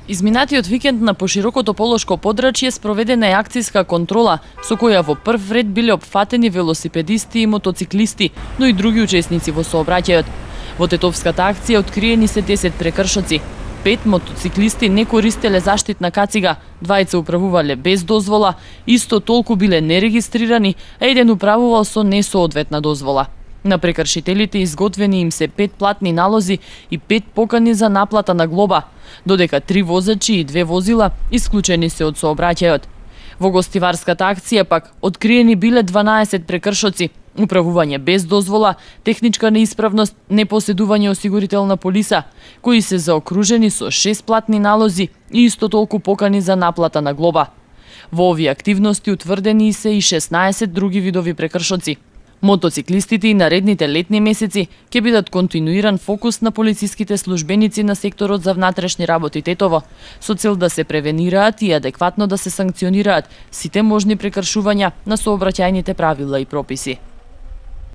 Изминатиот викенд на поширокото Полошко подрачје спроведена е акцијска контрола, со која во прв ред биле опфатени велосипедисти и мотоциклисти, но и други учесници во сообраќајот. Во тетовската акција откриени се 10 прекршоци. 5 мотоциклисти не користеле заштитна кацига, двајца управувале без дозвола, исто толку биле нерегистрирани, а еден управувал со несоодветна дозвола. На прекршителите изготвени им се 5 платни налози и 5 покани за наплата на глоба, додека 3 возачи и 2 возила исклучени се од сообраќајот. Во гостиварската акција пак откриени биле 12 прекршоци: управување без дозвола, техничка неисправност, непоседување осигурителна полиса, кои се заокружени со 6 платни налози и исто толку покани за наплата на глоба. Во овие активности утврдени се и 16 други видови прекршоци. Мотоциклистите и наредните летни месеци ќе бидат континуиран фокус на полициските службеници на секторот за внатрешни работи Тетово, со цел да се превенираат и адекватно да се санкционираат сите можни прекршувања на сообраќајните правила и прописи.